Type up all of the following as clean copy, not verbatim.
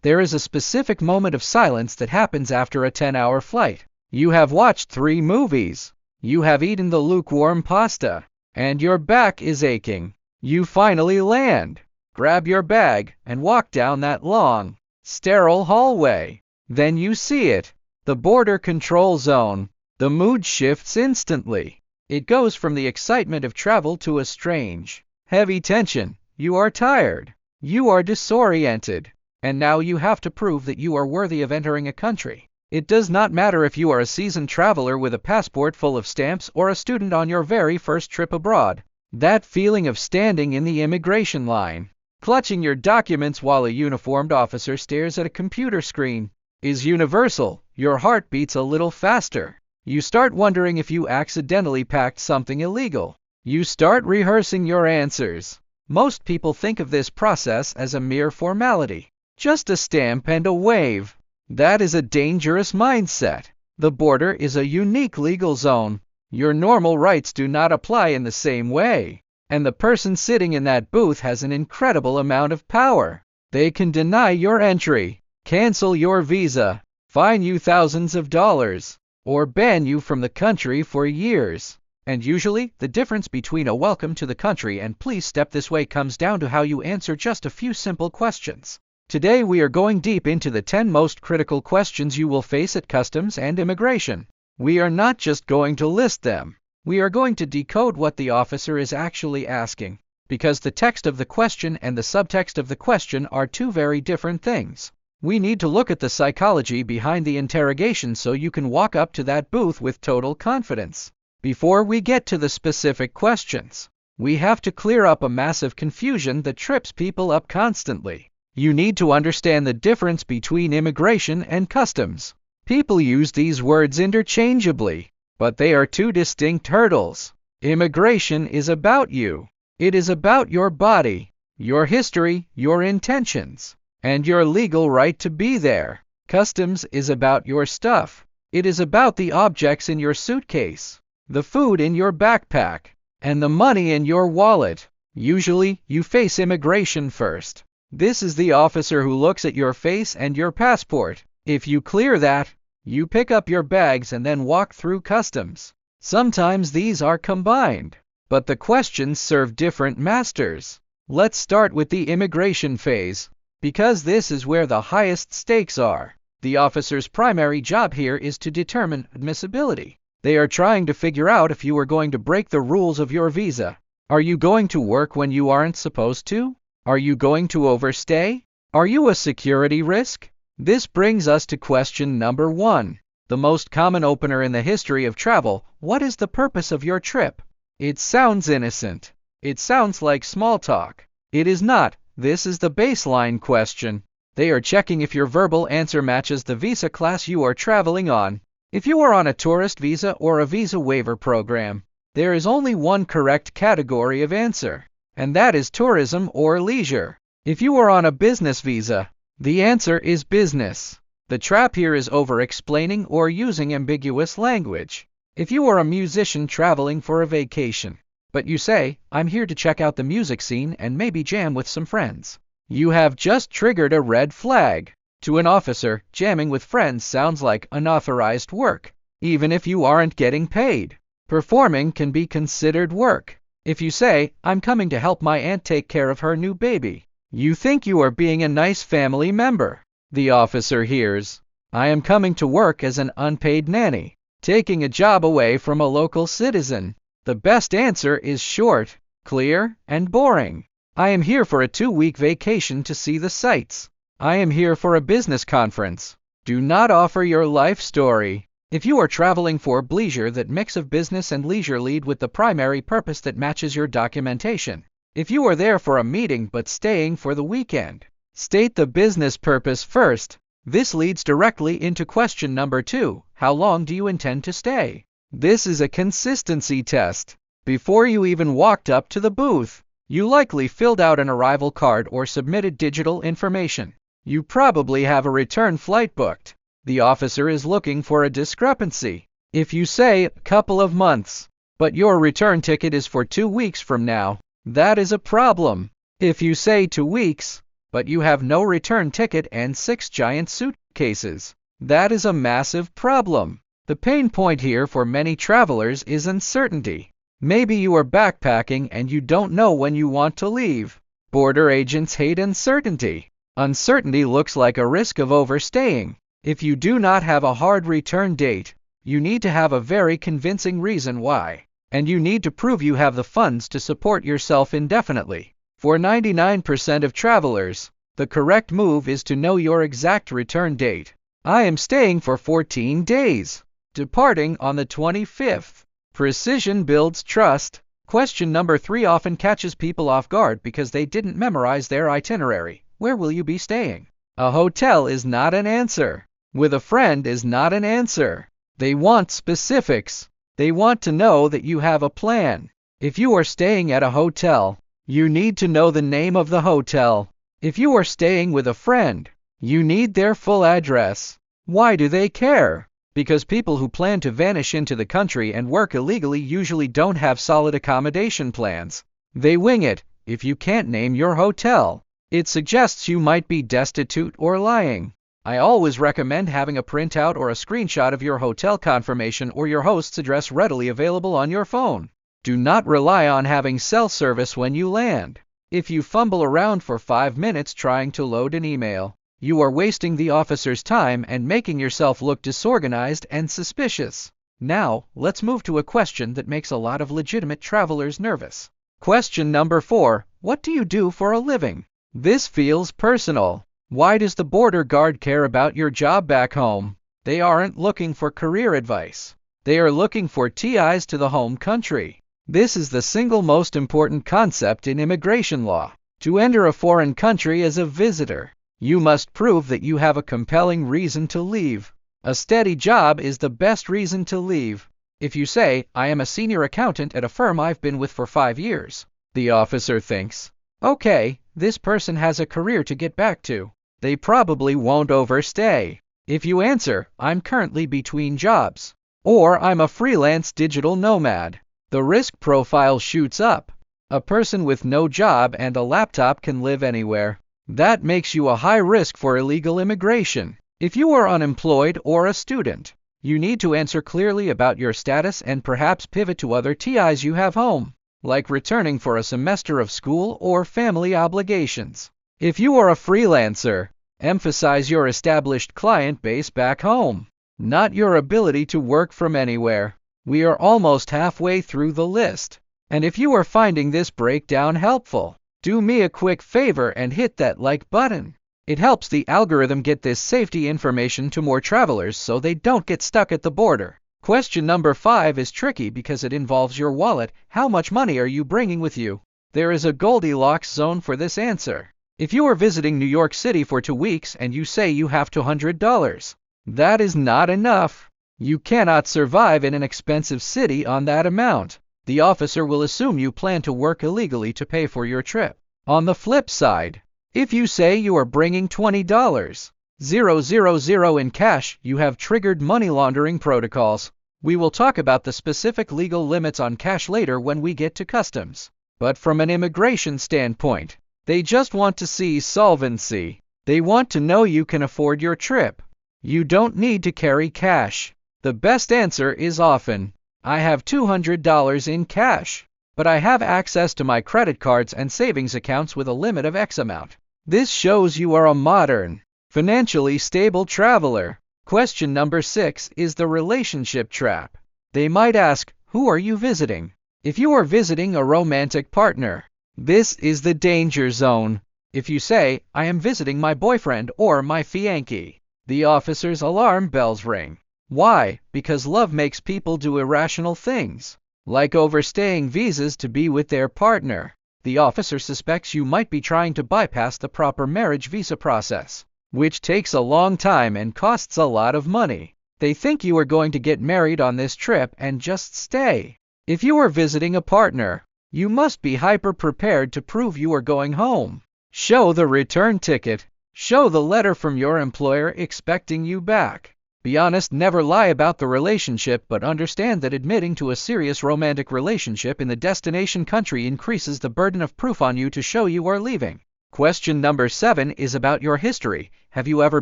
There is a specific moment of silence that happens after a 10-hour flight. You have watched 3 movies. You have eaten the lukewarm pasta. And your back is aching. You finally land. Grab your bag and walk down that long, sterile hallway. Then you see it. The border control zone. The mood shifts instantly. It goes from the excitement of travel to a strange, heavy tension. You are tired. You are disoriented. And now you have to prove that you are worthy of entering a country. It does not matter if you are a seasoned traveler with a passport full of stamps or a student on your very first trip abroad. That feeling of standing in the immigration line, clutching your documents while a uniformed officer stares at a computer screen, is universal. Your heart beats a little faster. You start wondering if you accidentally packed something illegal. You start rehearsing your answers. Most people think of this process as a mere formality. Just a stamp and a wave. That is a dangerous mindset. The border is a unique legal zone. Your normal rights do not apply in the same way. And the person sitting in that booth has an incredible amount of power. They can deny your entry, cancel your visa, fine you thousands of dollars, or ban you from the country for years. And usually, the difference between a welcome to the country and please step this way comes down to how you answer just a few simple questions. Today we are going deep into the 10 most critical questions you will face at customs and immigration. We are not just going to list them. We are going to decode what the officer is actually asking, because the text of the question and the subtext of the question are 2 very different things. We need to look at the psychology behind the interrogation so you can walk up to that booth with total confidence. Before we get to the specific questions, we have to clear up a massive confusion that trips people up constantly. You need to understand the difference between immigration and customs. People use these words interchangeably, but they are 2 distinct hurdles. Immigration is about you. It is about your body, your history, your intentions, and your legal right to be there. Customs is about your stuff. It is about the objects in your suitcase, the food in your backpack, and the money in your wallet. Usually, you face immigration first. This is the officer who looks at your face and your passport. If you clear that, you pick up your bags and then walk through customs. Sometimes these are combined, but the questions serve different masters. Let's start with the immigration phase, because this is where the highest stakes are. The officer's primary job here is to determine admissibility. They are trying to figure out if you are going to break the rules of your visa. Are you going to work when you aren't supposed to? Are you going to overstay? Are you a security risk? This brings us to question number 1, the most common opener in the history of travel. What is the purpose of your trip? It sounds innocent. It sounds like small talk. It is not. This is the baseline question. They are checking if your verbal answer matches the visa class you are traveling on. If you are on a tourist visa or a visa waiver program, there is only one correct category of answer, and that is tourism or leisure. If you are on a business visa, the answer is business. The trap here is over-explaining or using ambiguous language. If you are a musician traveling for a vacation, but you say, "I'm here to check out the music scene and maybe jam with some friends," you have just triggered a red flag. To an officer, jamming with friends sounds like unauthorized work, even if you aren't getting paid. Performing can be considered work. If you say, "I'm coming to help my aunt take care of her new baby," you think you are being a nice family member. The officer hears, "I am coming to work as an unpaid nanny, taking a job away from a local citizen." The best answer is short, clear, and boring. "I am here for a 2-week vacation to see the sights." "I am here for a business conference." Do not offer your life story. If you are traveling for bleisure, that mix of business and leisure lead with the primary purpose that matches your documentation. If you are there for a meeting but staying for the weekend, state the business purpose first. This leads directly into question number 2. How long do you intend to stay? This is a consistency test. Before you even walked up to the booth, you likely filled out an arrival card or submitted digital information. You probably have a return flight booked. The officer is looking for a discrepancy. If you say a couple of months, but your return ticket is for 2 weeks from now, that is a problem. If you say 2 weeks, but you have no return ticket and 6 giant suitcases. That is a massive problem. The pain point here for many travelers is uncertainty. Maybe you are backpacking and you don't know when you want to leave. Border agents hate uncertainty. Uncertainty looks like a risk of overstaying. If you do not have a hard return date, you need to have a very convincing reason why, and you need to prove you have the funds to support yourself indefinitely. For 99% of travelers, the correct move is to know your exact return date. I am staying for 14 days, departing on the 25th. Precision builds trust. Question number 3 often catches people off guard because they didn't memorize their itinerary. Where will you be staying? A hotel is not an answer. With a friend is not an answer. They want specifics. They want to know that you have a plan. If you are staying at a hotel, you need to know the name of the hotel. If you are staying with a friend, you need their full address. Why do they care? Because people who plan to vanish into the country and work illegally usually don't have solid accommodation plans. They wing it. If you can't name your hotel, it suggests you might be destitute or lying. I always recommend having a printout or a screenshot of your hotel confirmation or your host's address readily available on your phone. Do not rely on having cell service when you land. If you fumble around for 5 minutes trying to load an email, you are wasting the officer's time and making yourself look disorganized and suspicious. Now, let's move to a question that makes a lot of legitimate travelers nervous. Question number 4. What do you do for a living? This feels personal. Why does the border guard care about your job back home? They aren't looking for career advice. They are looking for ties to the home country. This is the single most important concept in immigration law. To enter a foreign country as a visitor, you must prove that you have a compelling reason to leave. A steady job is the best reason to leave. If you say, I am a senior accountant at a firm I've been with for 5 years, the officer thinks, okay, this person has a career to get back to. They probably won't overstay. If you answer, I'm currently between jobs, or I'm a freelance digital nomad, the risk profile shoots up. A person with no job and a laptop can live anywhere. That makes you a high risk for illegal immigration. If you are unemployed or a student, you need to answer clearly about your status and perhaps pivot to other TIs you have home, like returning for a semester of school or family obligations. If you are a freelancer, emphasize your established client base back home, not your ability to work from anywhere. We are almost halfway through the list, and if you are finding this breakdown helpful, do me a quick favor and hit that like button. It helps the algorithm get this safety information to more travelers so they don't get stuck at the border. Question number 5 is tricky because it involves your wallet. How much money are you bringing with you? There is a Goldilocks zone for this answer. If you are visiting New York City for 2 weeks and you say you have $200, that is not enough. You cannot survive in an expensive city on that amount. The officer will assume you plan to work illegally to pay for your trip. On the flip side, if you say you are bringing $20,000 in cash, you have triggered money laundering protocols. We will talk about the specific legal limits on cash later when we get to customs. But from an immigration standpoint, they just want to see solvency. They want to know you can afford your trip. You don't need to carry cash. The best answer is often, I have $200 in cash, but I have access to my credit cards and savings accounts with a limit of X amount. This shows you are a modern, financially stable traveler. Question number 6 is the relationship trap. They might ask, who are you visiting? If you are visiting a romantic partner, this is the danger zone. If you say, I am visiting my boyfriend or my fiancé, the officer's alarm bells ring. Why? Because love makes people do irrational things, like overstaying visas to be with their partner. The officer suspects you might be trying to bypass the proper marriage visa process, which takes a long time and costs a lot of money. They think you are going to get married on this trip and just stay. If you are visiting a partner, you must be hyper-prepared to prove you are going home. Show the return ticket. Show the letter from your employer expecting you back. Be honest, never lie about the relationship, but understand that admitting to a serious romantic relationship in the destination country increases the burden of proof on you to show you are leaving. Question number 7 is about your history. Have you ever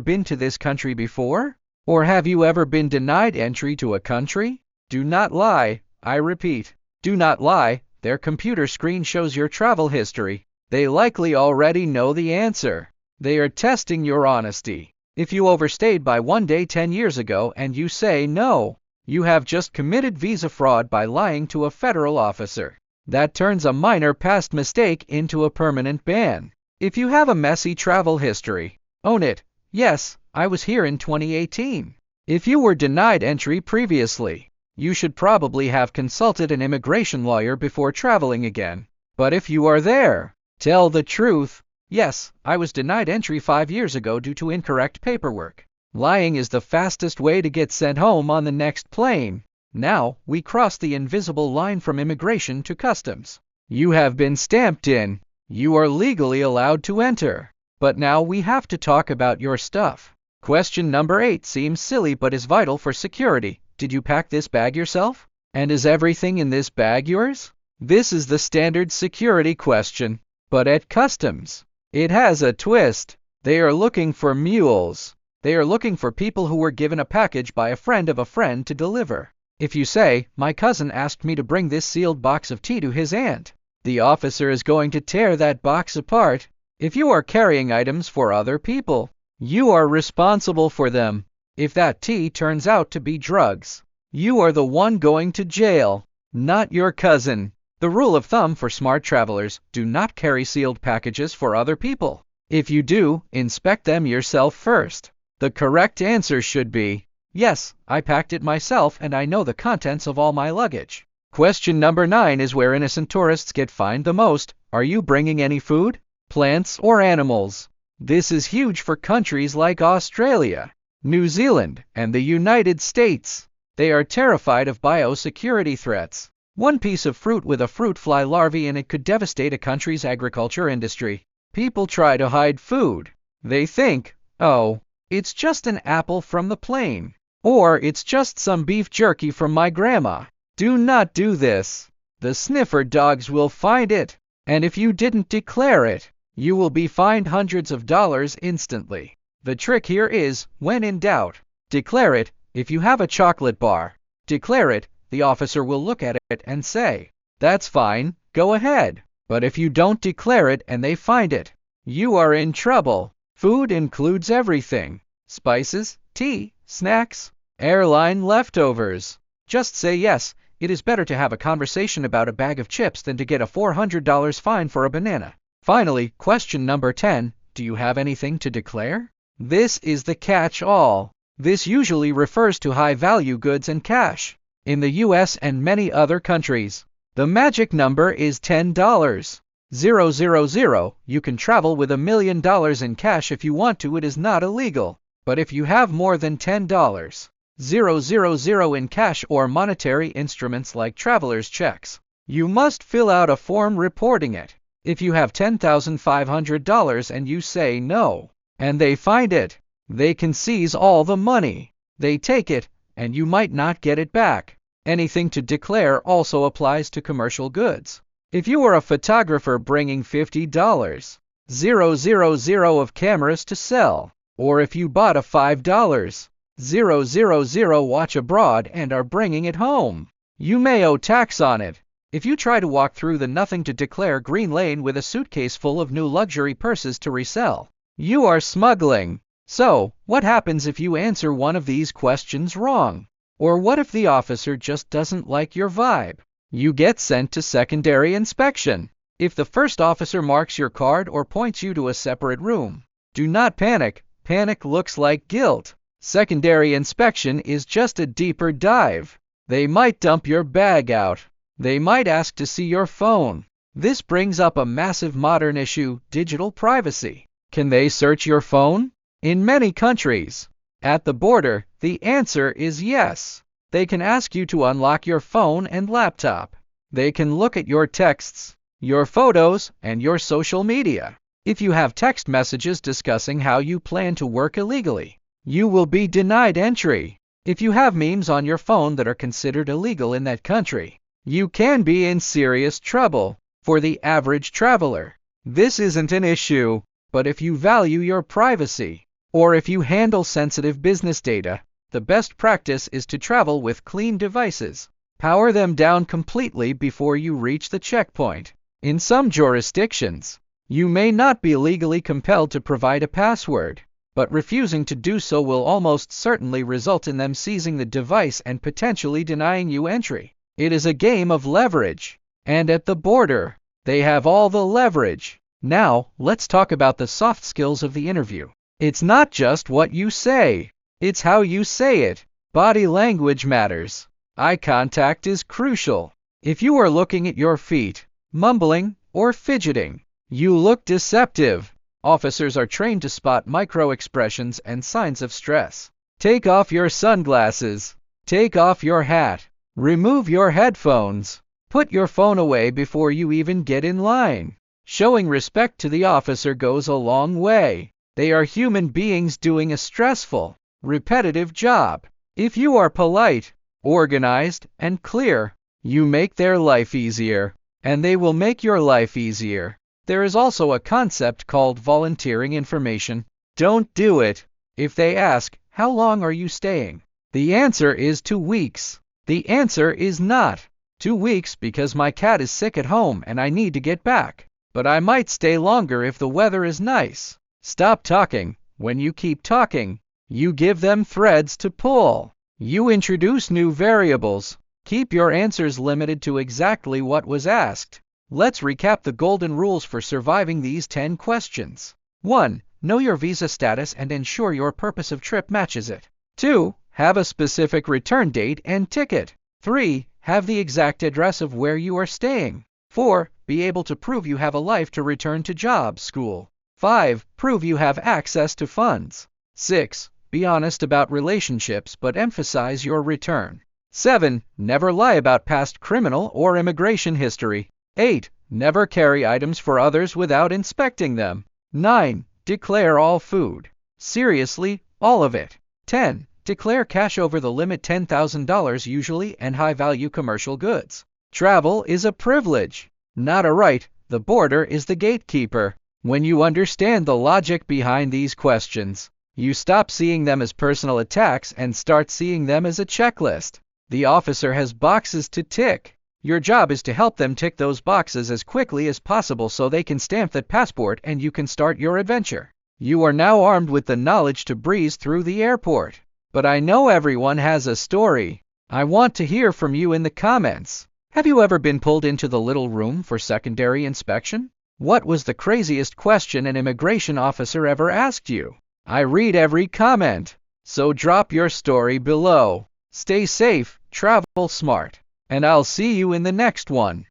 been to this country before? Or have you ever been denied entry to a country? Do not lie. I repeat, do not lie. Their computer screen shows your travel history. They likely already know the answer. They are testing your honesty. If you overstayed by 1 day 10 years ago and you say no, you have just committed visa fraud by lying to a federal officer. That turns a minor past mistake into a permanent ban. If you have a messy travel history, own it. Yes, I was here in 2018. If you were denied entry previously, you should probably have consulted an immigration lawyer before traveling again. But if you are there, tell the truth. Yes, I was denied entry 5 years ago due to incorrect paperwork. Lying is the fastest way to get sent home on the next plane. Now, we cross the invisible line from immigration to customs. You have been stamped in. You are legally allowed to enter. But now we have to talk about your stuff. Question number 8 seems silly but is vital for security. Did you pack this bag yourself? And is everything in this bag yours? This is the standard security question. But at customs, it has a twist. They are looking for mules. They are looking for people who were given a package by a friend of a friend to deliver. If you say, my cousin asked me to bring this sealed box of tea to his aunt, the officer is going to tear that box apart. If you are carrying items for other people, you are responsible for them. If that tea turns out to be drugs, you are the one going to jail, not your cousin. The rule of thumb for smart travelers: do not carry sealed packages for other people. If you do, inspect them yourself first. The correct answer should be, yes, I packed it myself and I know the contents of all my luggage. Question number 9 is where innocent tourists get fined the most. Are you bringing any food, plants, or animals? This is huge for countries like Australia, New Zealand, and the United States. They are terrified of biosecurity threats. One piece of fruit with a fruit fly larvae in it could devastate a country's agriculture industry. People try to hide food. They think, oh, it's just an apple from the plane. Or it's just some beef jerky from my grandma. Do not do this. The sniffer dogs will find it. And if you didn't declare it, you will be fined hundreds of dollars instantly. The trick here is, when in doubt, declare it. If you have a chocolate bar, declare it. The officer will look at it and say, that's fine, go ahead. But if you don't declare it and they find it, you are in trouble. Food includes everything: spices, tea, snacks, airline leftovers. Just say yes. It is better to have a conversation about a bag of chips than to get a $400 fine for a banana. Finally, question number 10, do you have anything to declare? This is the catch-all. This usually refers to high-value goods and cash. In the US and many other countries, the magic number is $10. 000. You can travel with $1 million in cash if you want to. It is not illegal. But if you have more than $10, 000 in cash or monetary instruments like traveler's checks, you must fill out a form reporting it. If you have $10,500 and you say no, and they find it, they can seize all the money. They take it, and you might not get it back. Anything to declare also applies to commercial goods. If you are a photographer bringing $50, 000 of cameras to sell, or if you bought a $5, 000 watch abroad and are bringing it home, you may owe tax on it. If you try to walk through the nothing to declare green lane with a suitcase full of new luxury purses to resell, you are smuggling. So, what happens if you answer one of these questions wrong? Or what if the officer just doesn't like your vibe? You get sent to secondary inspection. If the first officer marks your card or points you to a separate room, do not panic. Panic looks like guilt. Secondary inspection is just a deeper dive. They might dump your bag out. They might ask to see your phone. This brings up a massive modern issue: digital privacy. Can they search your phone? In many countries, at the border, the answer is yes. They can ask you to unlock your phone and laptop. They can look at your texts, your photos, and your social media. If you have text messages discussing how you plan to work illegally, you will be denied entry. If you have memes on your phone that are considered illegal in that country, you can be in serious trouble. For the average traveler, this isn't an issue. But if you value your privacy, or if you handle sensitive business data, the best practice is to travel with clean devices. Power them down completely before you reach the checkpoint. In some jurisdictions, you may not be legally compelled to provide a password, but refusing to do so will almost certainly result in them seizing the device and potentially denying you entry. It is a game of leverage, and at the border, they have all the leverage. Now, let's talk about the soft skills of the interview. It's not just what you say, it's how you say it. Body language matters. Eye contact is crucial. If you are looking at your feet, mumbling, or fidgeting, you look deceptive. Officers are trained to spot micro-expressions and signs of stress. Take off your sunglasses. Take off your hat. Remove your headphones. Put your phone away before you even get in line. Showing respect to the officer goes a long way. They are human beings doing a stressful, repetitive job. If you are polite, organized, and clear, you make their life easier, and they will make your life easier. There is also a concept called volunteering information. Don't do it. If they ask, "How long are you staying?" the answer is 2 weeks. The answer is not 2 weeks because my cat is sick at home and I need to get back, but I might stay longer if the weather is nice. Stop talking. When you keep talking, you give them threads to pull. You introduce new variables. Keep your answers limited to exactly what was asked. Let's recap the golden rules for surviving these 10 questions. 1. Know your visa status and ensure your purpose of trip matches it. 2. Have a specific return date and ticket. 3. Have the exact address of where you are staying. 4. Be able to prove you have a life to return to job, school. 5. Prove you have access to funds. 6. Be honest about relationships but emphasize your return. 7. Never lie about past criminal or immigration history. 8. Never carry items for others without inspecting them. 9. Declare all food. Seriously, all of it. 10. Declare cash over the limit $10,000 usually and high-value commercial goods. Travel is a privilege, not a right. The border is the gatekeeper. When you understand the logic behind these questions, you stop seeing them as personal attacks and start seeing them as a checklist. The officer has boxes to tick. Your job is to help them tick those boxes as quickly as possible so they can stamp that passport and you can start your adventure. You are now armed with the knowledge to breeze through the airport. But I know everyone has a story. I want to hear from you in the comments. Have you ever been pulled into the little room for secondary inspection? What was the craziest question an immigration officer ever asked you? I read every comment, so drop your story below. Stay safe, travel smart, and I'll see you in the next one.